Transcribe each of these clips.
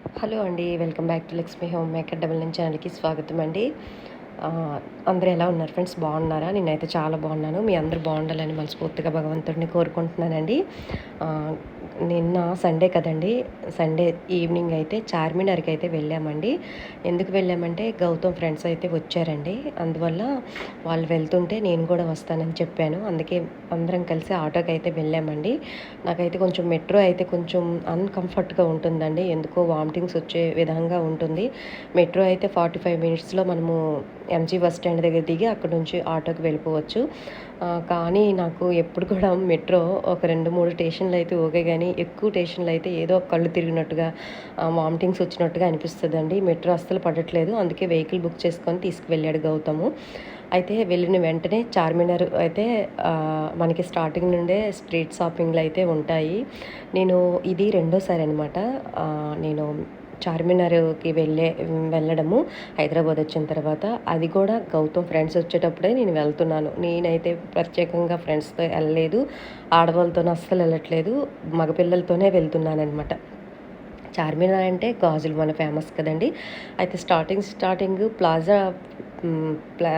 Hello అండి. Welcome back to Lakshmi home maker double nine ఛానల్‌కి స్వాగతం అండి. అందరూ ఎలా ఉన్నారు ఫ్రెండ్స్? బాగున్నారా? నేనైతే చాలా బాగున్నాను. మీ అందరూ బాగుండాలని మనస్ఫూర్తిగా భగవంతుడిని కోరుకుంటున్నానండి. ఆహ్, నిన్న సండే కదండీ! సండే ఈవినింగ్ అయితే చార్మినార్‌కి అయితే వెళ్ళామండి. ఎందుకు వెళ్ళామంటే గౌతమ్ ఫ్రెండ్స్ అయితే వచ్చారండి. అందువల్ల వాళ్ళు వెళ్తుంటే నేను కూడా వస్తానని చెప్పాను. అందుకే అందరం కలిసి ఆటోకి అయితే వెళ్ళామండి. నాకైతే కొంచెం మెట్రో అయితే కొంచెం అన్‌కంఫర్ట్‌గా ఉంటుందండి. ఎందుకో వామిటింగ్స్ వచ్చే విధంగా ఉంటుంది. మెట్రో అయితే 45 మినిట్స్‌లో మనము ఎంజీ బస్ స్టాండ్ దగ్గర దిగి అక్కడి నుంచి ఆటోకి వెళ్ళిపోవచ్చు. కానీ నాకు ఎప్పుడు కూడా మెట్రో ఒక 2, 3 స్టేషన్‌లు అయితే ఓకే గానీ, ఎక్కువ స్టేషన్‌లు అయితే ఏదో కళ్ళు తిరిగినట్టుగా, వామిటింగ్స్ వచ్చినట్టుగా అనిపిస్తదండి. మెట్రో అస్సలు పడట్లేదు. అందుకే వెహికల్ బుక్ చేసుకొని తీసుకువెళ్ళాడు గౌతము. అయితే వెళ్ళిన వెంటనే చార్మినార్ అయితే మనకి స్టార్టింగ్ నుండే స్ట్రీట్ షాపింగ్‌లు అయితే ఉంటాయి. నేను ఇది రెండోసారి అనమాట. నేను చార్మినార్‌కి వెళ్ళడము హైదరాబాద్ వచ్చిన తర్వాత. అది కూడా గౌతమ్ ఫ్రెండ్స్ వచ్చేటప్పుడే నేను వెళ్తున్నాను. నేనైతే ప్రత్యేకంగా ఫ్రెండ్స్‌తో ఎళ్ళలేదు. ఆడవాళ్ళతోని అస్సలు ఎళ్ళట్లేదు. మగపిల్లలతోనే వెళ్తున్నాననమాట. చార్మినార్ అంటే గాజులు మన ఫేమస్ కదండీ! అయితే స్టార్టింగ్ హ్మ్. ప్లా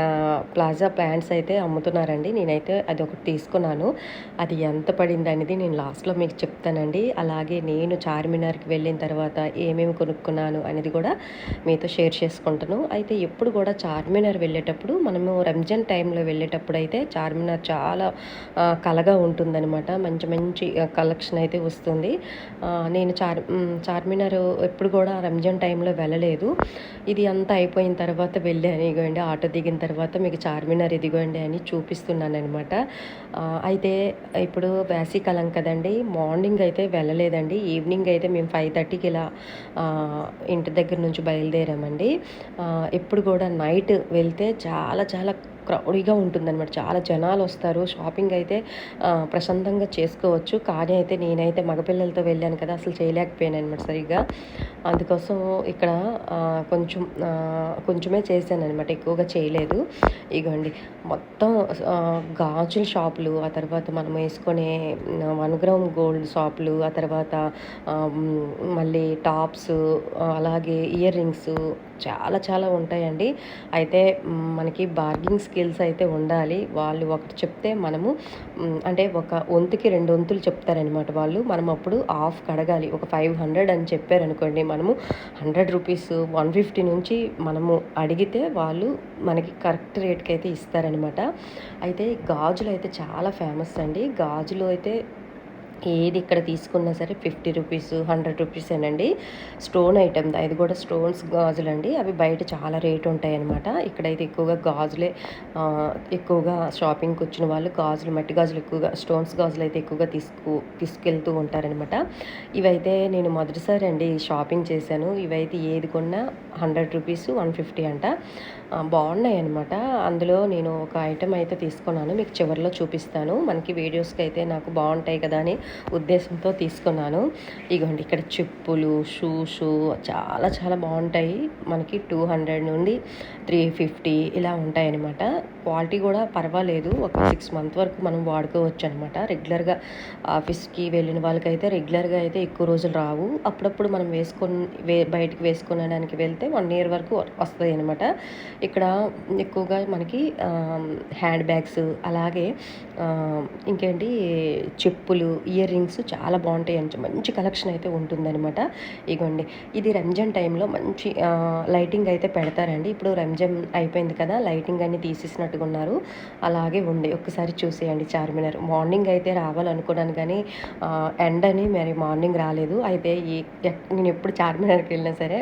ప్లాజా ప్యాంట్స్ అయితే అమ్ముతున్నారండి. నేనైతే అదొకటి తీసుకున్నాను. అది ఎంత పడిందనేది నేను లాస్ట్‌లో మీకు చెప్తానండి. అలాగే నేను చార్మినార్‌కి వెళ్ళిన తర్వాత ఏమేమి కొనుక్కున్నాను అనేది కూడా మీతో షేర్ చేసుకుంటాను. అయితే ఎప్పుడు కూడా చార్మినార్ వెళ్ళేటప్పుడు మనము రంజాన్ టైంలో వెళ్ళేటప్పుడైతే చార్మినార్ చాలా కళగా ఉంటుందనమాట. మంచి మంచి కలెక్షన్ అయితే వస్తుంది. నేను చార్మినార్ ఎప్పుడు కూడా రంజాన్ టైంలో వెళ్ళలేదు. ఇది అంతా అయిపోయిన తర్వాత వెళ్ళాను. ఇగోండి ఆటో దిగిన తర్వాత మీకు చార్మినార్ ఇదిగోండి అని చూపిస్తున్నాననమాట. అయితే ఇప్పుడు వేసవికాలం కదండీ! మార్నింగ్ అయితే వెళ్ళలేదండి. ఈవినింగ్ అయితే మేము 5:30కి ఇలా ఇంటి దగ్గర నుంచి బయలుదేరామండి. ఎప్పుడు కూడా నైట్ వెళ్తే చాలా చాలా క్రౌడీగా ఉంటుందనమాట. చాలా జనాలొస్తారు. షాపింగ్ అయితే ప్రశాంతంగా చేసుకోవచ్చు. కానీ అయితే నేనైతే మగపిల్లలతో వెళ్ళాను కదా! అసలు చేయలేకపోయాననమాట సరిగ్గా. అందుకోసం ఇక్కడ కొంచెమే చేశాననమాట. ఎక్కువగా చేయలేదు. ఇగోండి మొత్తం గాజుల షాపులు, ఆ తర్వాత మనం వేసుకునే 1 గ్రామ్ గోల్డ్ షాపులు, ఆ తర్వాత మళ్ళీ టాప్స్, అలాగే ఇయర్ రింగ్స్ చాలా చాలా ఉంటాయండి. అయితే మనకి బార్గెనింగ్ స్కిల్స్ అయితే ఉండాలి. వాళ్ళు ఒకటి చెప్తే మనము అంటే ఒక వంతుకి 2 వంతులు చెప్తారనమాట వాళ్ళు. మనం అప్పుడు హాఫ్‌కి అడగాలి. ఒక 500 అని చెప్పారనుకోండి, మనము రూ. 100, 150 నుంచి మనము అడిగితే వాళ్ళు మనకి కరెక్ట్ రేట్‌కి అయితే ఇస్తారనమాట. అయితే గాజులైతే చాలా ఫేమస్ అండి. గాజులు అయితే ఏది ఇక్కడ తీసుకున్నా సరే రూ. 50, రూ. 100 స్టోన్ ఐటెమ్ అది కూడా స్టోన్స్ గాజులండి. అవి బయట చాలా రేట్ ఉంటాయన్నమాట. ఇక్కడైతే ఎక్కువగా గాజులే, ఎక్కువగా షాపింగ్కి వచ్చిన వాళ్ళు గాజులు, మట్టి గాజులు ఎక్కువగా, స్టోన్స్ గాజులు అయితే ఎక్కువగా తీసుకెళ్తూ ఉంటారనమాట. ఇవైతే నేను మొదటిసారి అండి షాపింగ్ చేశాను. ఇవైతే ఏది కొన్నా రూ. 100, 150 అంట. బాగున్నాయి అనమాట. అందులో నేను ఒక ఐటెం అయితే తీసుకున్నాను. మీకు చివరిలో చూపిస్తాను. మనకి వీడియోస్కి అయితే నాకు బాగుంటాయి కదా అని ఉద్దేశంతో తీసుకున్నాను. ఇగోండి ఇక్కడ చెప్పులు, షూస్ చాలా చాలా బాగుంటాయి. మనకి 200 నుండి 350 ఇలా ఉంటాయన్నమాట. క్వాలిటీ కూడా పర్వాలేదు. ఒక 6 మంత్ వరకు మనం వాడుకోవచ్చు అనమాట. రెగ్యులర్గా ఆఫీస్కి వెళ్ళిన వాళ్ళకైతే రెగ్యులర్గా అయితే ఎక్కువ రోజులు రావు. అప్పుడప్పుడు మనం బయటికి వేసుకునడానికి వెళ్తే 1 ఇయర్ వరకు వస్తాయి అనమాట. ఇక్కడ ఎక్కువగా మనకి హ్యాండ్ బ్యాగ్స్, అలాగే ఇంకేంటి చెప్పులు, ఇయర్ రింగ్స్ చాలా బాగుంటాయి. మంచి కలెక్షన్ అయితే ఉంటుందన్నమాట. ఇగోండి ఇది రంజాన్ టైంలో మంచి లైటింగ్ అయితే పెడతారండి. ఇప్పుడు రంజాన్ అయిపోయింది కదా, లైటింగ్ అన్ని తీసేసినట్టుగా ఉన్నారు. అలాగే ఉంది. ఒక్కసారి చూసేయండి చార్మినార్. మార్నింగ్ అయితే రావాలనుకున్నాను కానీ ఎండని మరి మార్నింగ్ రాలేదు. అయితే నేను ఎప్పుడు చార్మినార్కి వెళ్ళినా సరే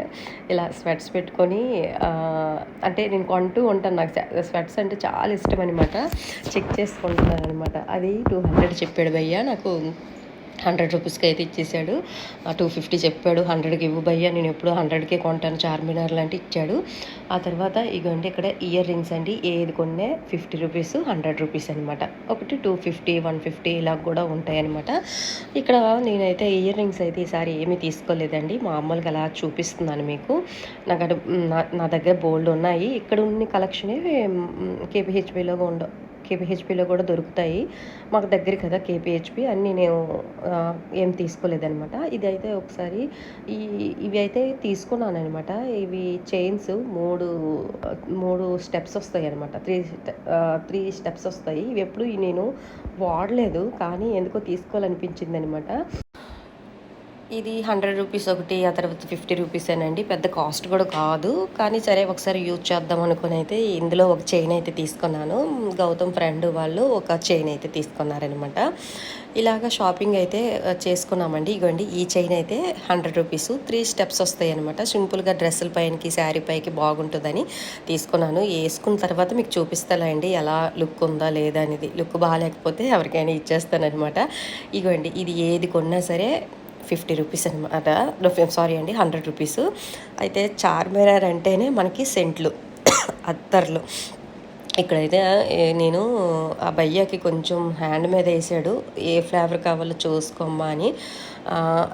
ఇలా స్వెట్స్ పెట్టుకొని, అంటే నేను కొంటూ ఉంటాను. నాకు స్వెట్స్ అంటే చాలా ఇష్టం అనమాట. చెక్ చేసుకుంటున్నాను అనమాట. అది 200 చెప్పాడు భయ్య. నాకు రూ. 100కి అయితే ఇచ్చేసాడు. 250 చెప్పాడు. 100కి ఇవ్వు భయ్య, నేను ఎప్పుడు 100కే కొంటాను చార్మినార్లు అంటే ఇచ్చాడు. ఆ తర్వాత ఇగోండి ఇక్కడ ఇయర్ రింగ్స్ అండి. ఏది కొన్నే రూ. 50, రూ. 100 అనమాట. ఒకటి 250, 150 ఇలా కూడా ఉంటాయి అనమాట. ఇక్కడ నేనైతే ఇయర్ రింగ్స్ అయితే ఈసారి ఏమీ తీసుకోలేదండి. మామూలుగా అలా చూపిస్తున్నాను మీకు. నా దగ్గర బోల్డ్ ఉన్నాయి. ఇక్కడ ఉన్న కలెక్షనే కేపీహెచ్బిలో కేపీహెచ్‌పీలో కూడా దొరుకుతాయి. మాకు దగ్గర కదా కేపీహెచ్‌పీ అన్నీ నేను ఏం తీసుకోలేదనమాట. ఇదైతే ఒకసారి ఈ ఇవి అయితే తీసుకున్నాననమాట. ఇవి చైన్స్ 3 స్టెప్స్ వస్తాయనమాట. 3 స్టెప్స్ వస్తాయి. ఇవెప్పుడు నేను వాడలేదు. కానీ ఎందుకో తీసుకోవాలనిపించిందనమాట. ఇది 100 రూపీస్ ఒకటి, ఆ తర్వాత 50 రూపీసేనండి. పెద్ద కాస్ట్ కూడా కాదు. కానీ సరే ఒకసారి యూజ్ చేద్దాం అనుకుని అయితే ఇందులో ఒక చైన్ అయితే తీసుకున్నాను. గౌతమ్ ఫ్రెండ్ వాళ్ళు ఒక చైన్ అయితే తీసుకున్నారనమాట. ఇలాగ షాపింగ్ అయితే చేసుకున్నామండి. ఇగోండి ఈ చైన్ అయితే 100 రూపీస్ 3 స్టెప్స్ వస్తాయన్నమాట. సింపుల్గా డ్రెస్సుల పైనకి శారీ పైకి బాగుంటుందని తీసుకున్నాను. వేసుకున్న తర్వాత మీకు చూపిస్తానండి ఎలా లుక్ ఉందా లేదా అనేది. లుక్ బాగాలేకపోతే ఎవరికైనా ఇచ్చేస్తానమాట. ఇగోండి ఇది ఏది కొన్నా సరే 50 రూపీస్ అనమాట. సారీ అండి, 100 రూపీస్. అయితే చార్మినార్ అంటేనే మనకి సెంట్లు అత్తర్లు. ఇక్కడైతే నేను ఆ భయ్యాకి కొంచెం హ్యాండ్ మీద వేసాడు, ఏ ఫ్లేవర్ కావాలో చూసుకోమ్మా అని.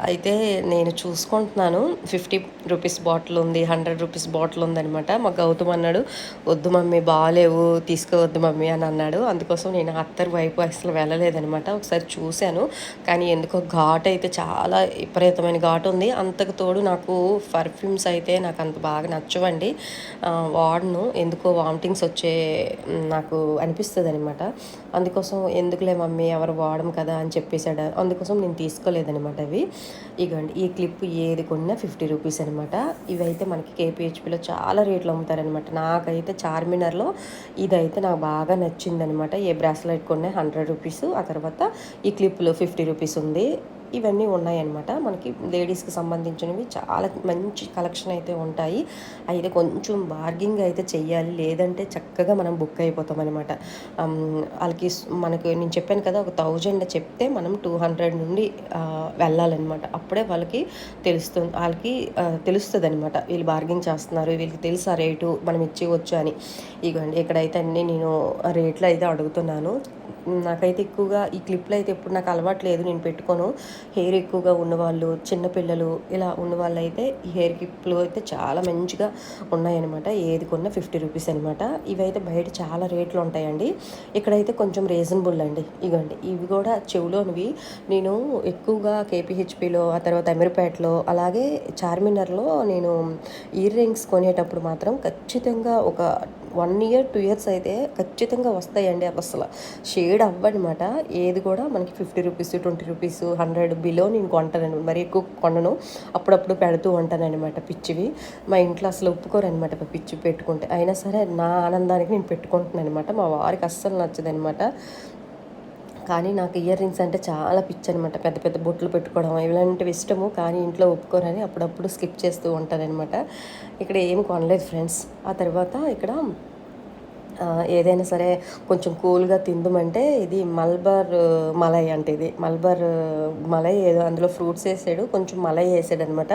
అయితే నేను చూసుకుంటున్నాను. 50 రూపీస్ బాటిల్ ఉంది, 100 రూపీస్ బాటిల్ ఉందనమాట. మా గౌతమ్ అన్నాడు, వద్దు మమ్మీ బాగాలేవు, తీసుకోవద్దు మమ్మీ అని అన్నాడు. అందుకోసం నేను అత్తర్ వైపు అసలు వెళ్ళలేదనమాట. ఒకసారి చూశాను, కానీ ఎందుకో ఘాట్ అయితే చాలా విపరీతమైన ఘాటు ఉంది. అంతకు తోడు నాకు పర్ఫ్యూమ్స్ అయితే నాకు అంత బాగా నచ్చవండి. వాడను, ఎందుకో వామిటింగ్స్ వచ్చే నాకు అనిపిస్తుంది అనమాట. అందుకోసం ఎందుకులే మమ్మీ ఎవరు వాడము కదా అని చెప్పేశాడు. అందుకోసం నేను తీసుకోలేదనమాట అవి. ఇగోండి ఈ క్లిప్ ఏది కొన్నా 50 రూపీస్ అనమాట. ఇవైతే మనకి కేపీహెచ్పీలో చాలా రేట్లు అమ్ముతారనమాట. నాకైతే చార్మినార్లో ఇదైతే నాకు బాగా నచ్చిందనమాట. ఏ బ్రాస్లెట్ కొన్నా 100 రూపీస్, ఆ తర్వాత ఈ క్లిప్లో 50 రూపీస్ ఉంది. ఇవన్నీ ఉన్నాయన్నమాట. మనకి లేడీస్కి సంబంధించినవి చాలా మంచి కలెక్షన్ అయితే ఉంటాయి. అయితే కొంచెం బార్గింగ్ అయితే చెయ్యాలి, లేదంటే చక్కగా మనం బుక్ అయిపోతాం అనమాట. వాళ్ళకి మనకి నేను చెప్పాను కదా, ఒక 1000 చెప్తే మనం 200 నుండి వెళ్ళాలన్నమాట. అప్పుడే వాళ్ళకి తెలుస్తుంది అనమాట, వీళ్ళు బార్గింగ్ చేస్తున్నారు, వీళ్ళకి తెలుసు ఆ రేటు మనం ఇచ్చేయవచ్చు అని. ఇగోండి ఇక్కడైతే అన్నీ నేను రేట్లు అయితే అడుగుతున్నాను. నాకైతే ఎక్కువగా ఈ క్లిప్లు అయితే ఎప్పుడు నాకు అలవాటు లేదు, నేను పెట్టుకోను. హెయిర్ ఎక్కువగా ఉన్నవాళ్ళు, చిన్నపిల్లలు ఇలా ఉన్నవాళ్ళు అయితే ఈ హెయిర్ క్లిప్లు అయితే చాలా మంచిగా ఉన్నాయన్నమాట. ఏది కొన్నా 50 రూపీస్ అనమాట. ఇవైతే బయట చాలా రేట్లు ఉంటాయండి, ఇక్కడైతే కొంచెం రీజనబుల్ అండి. ఇవ్వండి ఇవి కూడా చెవులోనివి. నేను ఎక్కువగా కేపీహెచ్పీలో, ఆ తర్వాత అమీర్పేటలో, అలాగే చార్మినార్లో నేను ఇయర్ రింగ్స్ కొనేటప్పుడు మాత్రం ఖచ్చితంగా ఒక 1 ఇయర్ 2 ఇయర్స్ అయితే ఖచ్చితంగా వస్తాయండి. అసలు షేడ్ అవ్వనమాట. ఏది కూడా మనకి 50 రూపీస్, 20 రూపీస్, 100 బిలో నేను కొంటాను. మరి ఎక్కువ కొనను, అప్పుడప్పుడు పెడుతూ ఉంటాను అనమాట పిచ్చివి. మా ఇంట్లో అసలు ఒప్పుకోరనమాట పిచ్చి పెట్టుకుంటే. అయినా సరే నా ఆనందానికి నేను పెట్టుకుంటున్నాను అనమాట. మా వారికి అస్సలు నచ్చదనమాట. కానీ నాకు ఇయర్ రింగ్స్ అంటే చాలా పిచ్చి అనమాట. పెద్ద పెద్ద బొట్లు పెట్టుకోవడం ఇలాంటివి ఇష్టము, కానీ ఇంట్లో ఒప్పుకోరని అప్పుడప్పుడు స్కిప్ చేస్తూ ఉంటానన్నమాట. ఇక్కడ ఏం కొనలేదు ఫ్రెండ్స్. ఆ తర్వాత ఇక్కడ ఏదైనా సరే కొంచెం కూల్గా తిందామంటే ఇది మల్బర్ మలై అంటే, ఇది మల్బర్ మలై ఏదో అందులో ఫ్రూట్స్ వేసాడు, కొంచెం మలై వేసాడు అనమాట.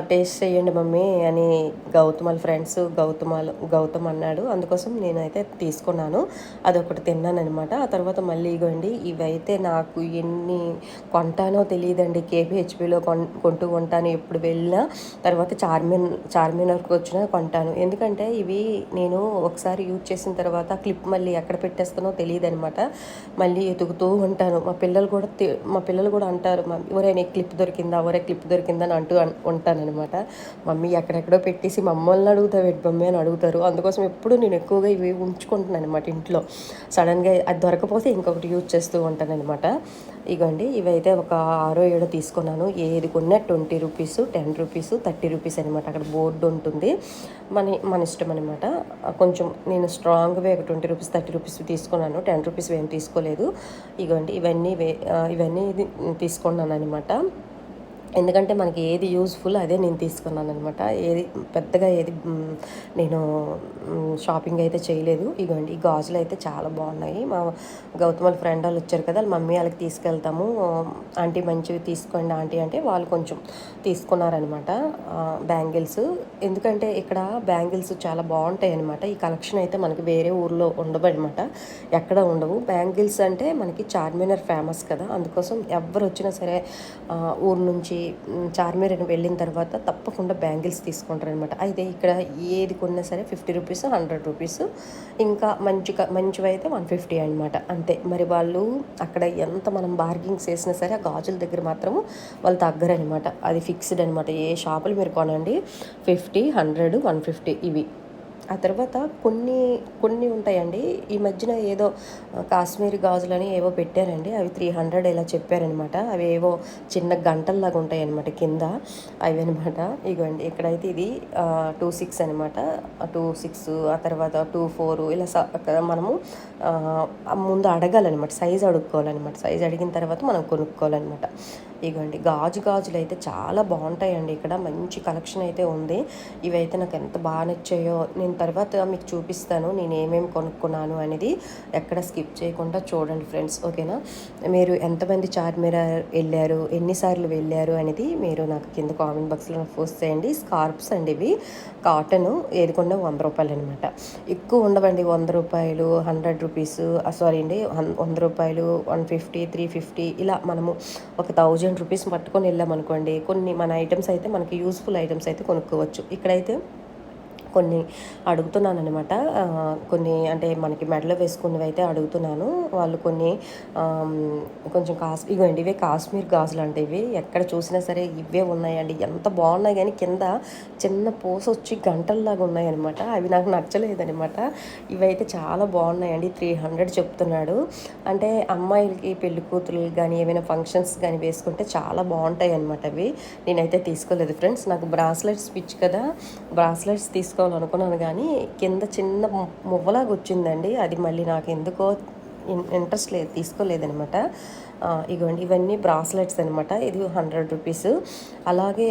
టేస్ట్ చేయండి మమ్మీ అని గౌతమ్ ఫ్రెండ్స్ గౌతమ్ అన్నాడు. అందుకోసం నేనైతే తీసుకున్నాను, అదొకటి తిన్నాను అనమాట. ఆ తర్వాత మళ్ళీ ఇగోండి ఇవైతే నాకు ఎన్ని కొంటానో తెలియదండి. కేపీహెచ్పీలో కొంటూ ఉంటాను ఎప్పుడు వెళ్ళినా. తర్వాత చార్మినార్కి వచ్చినా కొంటాను. ఎందుకంటే ఇవి నేను ఒకసారి యూజ్ చేసిన తర్వాత క్లిప్ మళ్ళీ ఎక్కడ పెట్టేస్తానో తెలియదు అనమాట. మళ్ళీ ఎతుకుతూ ఉంటాను. మా పిల్లలు కూడా అంటారు, ఒరే నీకు క్లిప్ దొరికిందా, ఒరే క్లిప్ దొరికిందా అని అంటూ ఉంటానన్నమాట. మమ్మీ ఎక్కడెక్కడో పెట్టేసి మమ్మల్ని అడుగుతావు ఎటు మమ్మీ అని అడుగుతారు. అందుకోసం ఎప్పుడు నేను ఎక్కువగా ఇవి ఉంచుకుంటున్నాను అనమాట ఇంట్లో. సడన్గా అది దొరకపోతే ఇంకొకటి యూజ్ చేస్తూ ఉంటాను అనమాట. ఇగోండి ఇవైతే ఒక 6-7 తీసుకున్నాను. ఏది కొన్నా 20 రూపీస్, 10 రూపీస్, 30 రూపీస్ అనమాట. అక్కడ బోర్డు ఉంటుంది, మన ఇష్టం అనమాట. కొంచెం నేను స్ట్రాంగ్గా ఒక 20 రూపీస్ 30 రూపీస్ తీసుకున్నాను, 10 రూపీస్ ఏం తీసుకోలేదు. ఇగోండి ఇవన్నీ తీసుకున్నాను అనమాట. ఎందుకంటే మనకి ఏది యూజ్ఫుల్ అదే నేను తీసుకున్నాను అనమాట. పెద్దగా నేను షాపింగ్ అయితే చేయలేదు. ఇగోండి ఈ గాజులు అయితే చాలా బాగున్నాయి. మా గౌతమ్ ఫ్రెండ్ వాళ్ళు వచ్చారు కదా, వాళ్ళ మమ్మీ వాళ్ళకి తీసుకెళ్తాము ఆంటీ మంచివి తీసుకోండి ఆంటీ అంటే వాళ్ళు కొంచెం తీసుకున్నారనమాట బ్యాంగిల్స్. ఎందుకంటే ఇక్కడ బ్యాంగిల్స్ చాలా బాగుంటాయి అనమాట. ఈ కలెక్షన్ అయితే మనకి వేరే ఊర్లో ఉండవు అనమాట, ఎక్కడ ఉండవు. బ్యాంగిల్స్ అంటే మనకి చార్మినార్ ఫేమస్ కదా, అందుకోసం ఎవరు వచ్చినా సరే ఊరు నుంచి నుంచి చార్మినార్ వెళ్ళిన తర్వాత తప్పకుండా బ్యాంగిల్స్ తీసుకుంటారనమాట. అయితే ఇక్కడ ఏది కొన్నా సరే 50 రూపీస్, 100 రూపీస్, ఇంకా మంచివైతే 150 అనమాట. అంతే. మరి వాళ్ళు అక్కడ ఎంత మనం బార్గింగ్స్ చేసినా సరే ఆ గాజుల దగ్గర మాత్రము వాళ్ళు తగ్గరనమాట. అది ఫిక్స్డ్ అనమాట. ఏ షాపులు మీరు కొనండి 50, 100, 150 ఇవి. ఆ తర్వాత కొన్ని కొన్ని ఉంటాయండి. ఈ మధ్యన ఏదో కాశ్మీరీ గాజులని ఏవో పెట్టారండి. అవి 300 ఇలా చెప్పారనమాట. అవి ఏవో చిన్న గంటల్లాగా ఉంటాయన్నమాట కింద. అవి అనమాట. ఇగోండి ఇక్కడైతే ఇది 26 అనమాట. 26, ఆ తర్వాత 24 ఇలా మనము ముందు అడగాలన్నమాట. సైజ్ అడుక్కోవాలన్నమాట. సైజ్ అడిగిన తర్వాత మనం కొనుక్కోవాలన్నమాట. ఇగోండి గాజులు అయితే చాలా బాగుంటాయండి. ఇక్కడ మంచి కలెక్షన్ అయితే ఉంది. ఇవైతే నాకు ఎంత బాగా నచ్చాయో నేను తర్వాత మీకు చూపిస్తాను నేను ఏమేమి కొనుక్కున్నాను అనేది. ఎక్కడ స్కిప్ చేయకుండా చూడండి ఫ్రెండ్స్, ఓకేనా? మీరు ఎంతమంది చార్మినార్ వెళ్ళారు, ఎన్నిసార్లు వెళ్ళారు అనేది మీరు నాకు కింద కామెంట్ బాక్స్లో పోస్ట్ చేయండి. స్కార్ప్స్ అండి ఇవి, కాటన్. ఏది కొన్నా 100 రూపాయలు అనమాట. ఎక్కువ ఉండవండి. 100 రూపాయలు, 100 రూపీస్, సారీ అండి, 100 రూపాయలు, 150, 350 ఇలా మనము ఒక 1000 రూపీస్ పట్టుకొని వెళ్ళామనుకోండి, కొన్ని మన ఐటమ్స్ అయితే మనకి యూస్ఫుల్ ఐటమ్స్ అయితే కొనుక్కోవచ్చు. ఇక్కడైతే కొన్ని అడుగుతున్నాను అనమాట. కొన్ని అంటే మనకి మెడలో వేసుకున్నవి అయితే అడుగుతున్నాను. వాళ్ళు కొన్ని కొంచెం ఇగోండి ఇవే కాశ్మీర్ గాజులు అంటే ఇవి ఎక్కడ చూసినా సరే ఇవే ఉన్నాయండి. ఎంత బాగున్నాయి కానీ కింద చిన్న పూస వచ్చి గంటల్లాగా ఉన్నాయన్నమాట. అవి నాకు నచ్చలేదనమాట. ఇవైతే చాలా బాగున్నాయండి. 300 చెప్తున్నాడు. అంటే అమ్మాయిలకి పెళ్లి కూతురులు కానీ ఏమైనా ఫంక్షన్స్ కానీ వేసుకుంటే చాలా బాగుంటాయి అనమాట. అవి నేనైతే తీసుకోలేదు ఫ్రెండ్స్. నాకు బ్రాస్లెట్స్ పిచ్ కదా, బ్రాస్లెట్స్ తీసుకోవాలనుకున్నాను కానీ కింద చిన్న మువ్వలాగా వచ్చిందండి. అది మళ్ళీ నాకు ఎందుకో ఇంట్రెస్ట్ లేదు, తీసుకోలేదనమాట. ఇగోండి ఇవన్నీ బ్రాస్లెట్స్ అనమాట. ఇది 100 రూపీస్. అలాగే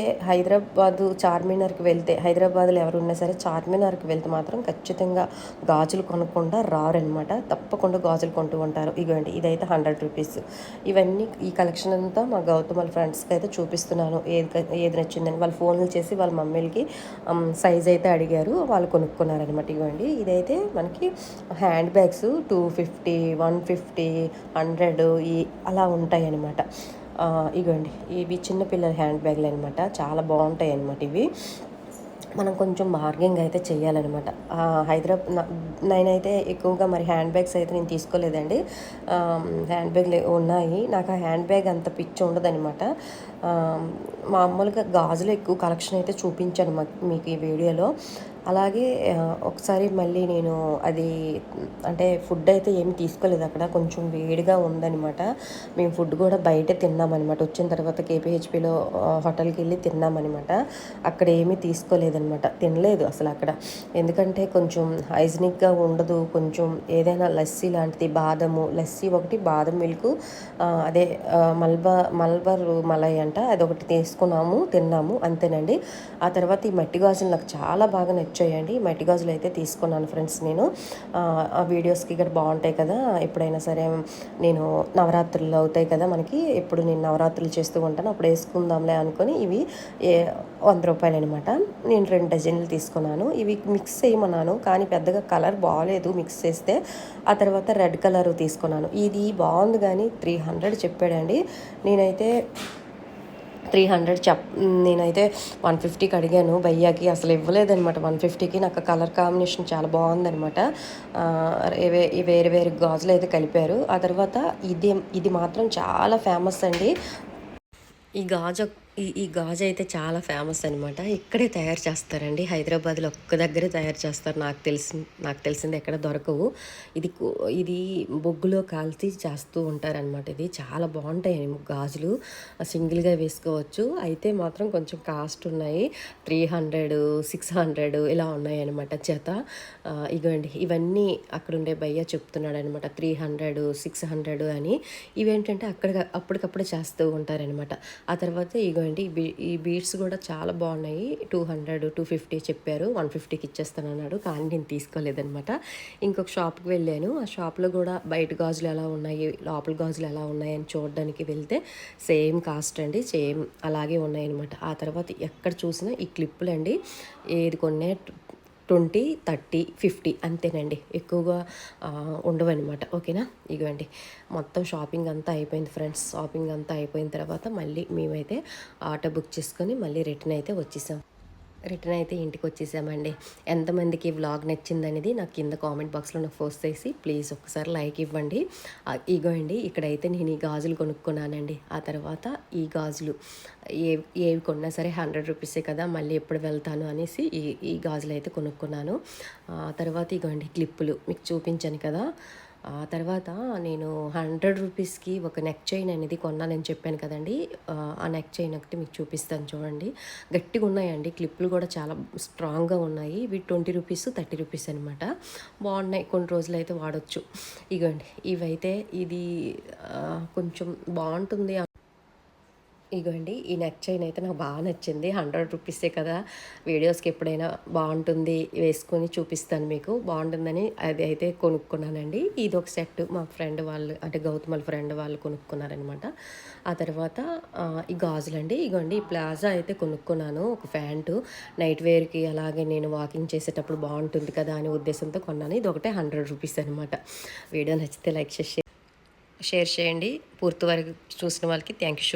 చార్మినార్కి వెళ్తే, హైదరాబాద్లో ఎవరున్నా సరే చార్మినార్కి వెళ్తే మాత్రం ఖచ్చితంగా గాజులు కొనకుండా రారనమాట. తప్పకుండా గాజులు కొంటూ ఉంటారు. ఇగోండి ఇదైతే 100 రూపీస్. ఇవన్నీ ఈ కలెక్షన్ అంతా మా గౌతమ్ వాళ్ళ ఫ్రెండ్స్కి అయితే చూపిస్తున్నాను. ఏది నచ్చిందని వాళ్ళు ఫోన్లు చేసి వాళ్ళ మమ్మీలకి సైజ్ అయితే అడిగారు. వాళ్ళు కొనుక్కున్నారనమాట. ఇవ్వండి ఇదైతే మనకి హ్యాండ్ బ్యాగ్స్ 250, 150, 100 అలా ఉంటాయి అన్నమాట. ఇగోండి ఇవి చిన్నపిల్లల హ్యాండ్ బ్యాగ్లు అనమాట. చాలా బాగుంటాయి అన్నమాట ఇవి. మనం కొంచెం బార్గింగ్ అయితే చేయాలన్నమాట. నేనైతే ఎక్కువగా మరి హ్యాండ్ బ్యాగ్స్ అయితే నేను తీసుకోలేదండి. హ్యాండ్ బ్యాగ్లు ఉన్నాయి. నాకు ఆ హ్యాండ్ బ్యాగ్ అంత పిచ్చి ఉండదనమాట. మామూలుగా గాజులు ఎక్కువ కలెక్షన్ అయితే చూపించాను మీకు ఈ వీడియోలో. అలాగే ఒకసారి మళ్ళీ నేను అది అంటే ఫుడ్ అయితే ఏమి తీసుకోలేదు. అక్కడ కొంచెం వేడిగా ఉందనమాట. మేము ఫుడ్ కూడా బయట తిన్నామన్నమాట. వచ్చిన తర్వాత కేపీహెచ్పిలో హోటల్కి వెళ్ళి తిన్నామన్నమాట. అక్కడ ఏమీ తీసుకోలేదనమాట, తినలేదు అసలు అక్కడ. ఎందుకంటే కొంచెం హైజీనిక్గా ఉండదు. కొంచెం ఏదైనా లస్సీ లాంటిది, లస్సీ ఒకటి, బాదం మిల్క్, అదే మల్బర్ మలై అంట, అదొకటి తిన్నాము అంతేనండి. ఆ తర్వాత ఈ మట్టి గాజులు నాకు చాలా బాగా నచ్చాయండి. మట్టి గాజులు అయితే తీసుకున్నాను ఫ్రెండ్స్ నేను. ఆ వీడియోస్కి ఇక్కడ బాగుంటాయి కదా. ఎప్పుడైనా సరే నేను నవరాత్రులు అవుతాయి కదా మనకి, ఎప్పుడు నేను నవరాత్రులు చేస్తూ ఉంటాను, అప్పుడు వేసుకుందాంలే అనుకొని ఇవి 100 రూపాయలు అనమాట. నేను 2 డజన్లు తీసుకున్నాను. ఇవి మిక్స్ చేయమన్నాను కానీ పెద్దగా కలర్ బాగాలేదు మిక్స్ చేస్తే. ఆ తర్వాత రెడ్ కలర్ తీసుకున్నాను. ఇది బాగుంది కానీ 300 చెప్పాడండి. నేనైతే 300 నేనైతే 150కి అడిగాను భయ్యాకి. అసలు ఇవ్వలేదనమాట 150కి. నాకు కలర్ కాంబినేషన్ చాలా బాగుందనమాట. వేరే వేరే గాజులు అయితే కలిపారు. ఆ తర్వాత ఇది మాత్రం చాలా ఫేమస్ అండి. ఈ గాజు అయితే చాలా ఫేమస్ అనమాట. ఇక్కడే తయారు చేస్తారండి. హైదరాబాద్లో ఒక్క దగ్గరే తయారు చేస్తారు. నాకు తెలిసింది ఎక్కడ దొరకవు. ఇది బొగ్గులో కాల్చి చేస్తూ ఉంటారనమాట. ఇది చాలా బాగుంటాయి గాజులు. సింగిల్గా వేసుకోవచ్చు. అయితే మాత్రం కొంచెం కాస్ట్ ఉన్నాయి. 300, 600 ఇలా ఉన్నాయి అనమాట జత. ఇగోండి ఇవన్నీ అక్కడ ఉండే భయ్య చెప్తున్నాడు అనమాట. 300, 600 అని. ఇవేంటంటే అప్పటికప్పుడు చేస్తూ ఉంటారనమాట. ఆ తర్వాత ఇగోండి ఈ బీడ్స్ కూడా చాలా బాగున్నాయి. 200, 250 చెప్పారు. 150కి ఇచ్చేస్తానన్నాడు కానీ నేను తీసుకోలేదనమాట. ఇంకొక షాప్కి వెళ్ళాను. ఆ షాప్లో కూడా బయట గాజులు ఎలా ఉన్నాయి, లోపల గాజులు ఎలా ఉన్నాయి అని చూడడానికి వెళ్తే సేమ్ కాస్ట్ అండి, సేమ్ అలాగే ఉన్నాయన్నమాట. ఆ తర్వాత ఎక్కడ చూసినా ఈ క్లిప్పులు అండి. ఏది కొన్నా 20, 30, 50 అంతేనండి. ఎక్కువగా ఉండవనమాట. ఓకేనా? ఇగోండి మొత్తం షాపింగ్ అంతా అయిపోయింది ఫ్రెండ్స్. షాపింగ్ అంతా అయిపోయిన తర్వాత మళ్ళీ మేమైతే ఆటో బుక్ చేసుకొని మళ్ళీ రిటర్న్ అయితే వచ్చేసాం. రిటర్న్ అయితే ఇంటికొచ్చేసామండి. ఎంతమందికి వ్లాగ్ నచ్చిందనేది నాకు కింద కామెంట్ బాక్స్‌లో నాకు పోస్ట్ చేసి ప్లీజ్ ఒక్కసారి లైక్ ఇవ్వండి. ఇగో అండి ఇక్కడైతే నేను ఈ గాజులు కొనుక్కున్నానండి. ఆ తర్వాత ఈ గాజులు ఏవి కొన్నా సరే 100 రూపీసే కదా! మళ్ళీ ఎప్పుడు వెళ్తాను అనేసి ఈ ఈ గాజులైతే కొనుక్కున్నాను. తర్వాత ఇగోండి క్లిప్పులు మీకు చూపించాను కదా! ఆ తర్వాత నేను 100 రూపీస్‌కి ఒక నెక్ చైన్ అనేది కొన్నానని చెప్పాను కదండీ! ఆ నెక్ చైన్ ఒకటి మీకు చూపిస్తాను చూడండి. గట్టిగున్నాయండి. క్లిప్పులు కూడా చాలా స్ట్రాంగ్‌గా ఉన్నాయి. ఇవి 20 రూపీస్, 30 రూపీస్ అనమాట. బాగున్నాయి. కొన్ని రోజులైతే వాడొచ్చు. ఇగోండి ఇవైతే ఇది కొంచెం బావుంటుంది. ఇగోండి ఈ నెక్ చైన్ అయితే నాకు బాగా నచ్చింది. 100 రూపీసే కదా! వీడియోస్‌కి ఎప్పుడైనా బావుంటుంది వేసుకొని చూపిస్తాను మీకు. బావుంటుందని అది అయితే కొనుక్కున్నానండి. ఇదొక సెట్ మా ఫ్రెండ్ వాళ్ళు అంటే గౌతమల ఫ్రెండ్ వాళ్ళు కొనుక్కున్నారనమాట. ఆ తర్వాత ఈ గాజులండి. ఇగోండి ఈ ప్లాజా అయితే కొనుక్కున్నాను. ఒక ప్యాంటు నైట్ వేర్‌కి అలాగే నేను వాకింగ్ చేసేటప్పుడు బావుంటుంది కదా! అనే ఉద్దేశంతో కొన్నాను. ఇదొకటే 100 రూపీస్ అనమాట. వీడియో నచ్చితే లైక్ చేసి షేర్ చేయండి. పూర్తి వరకు చూసిన వాళ్ళకి థ్యాంక్ యూ సో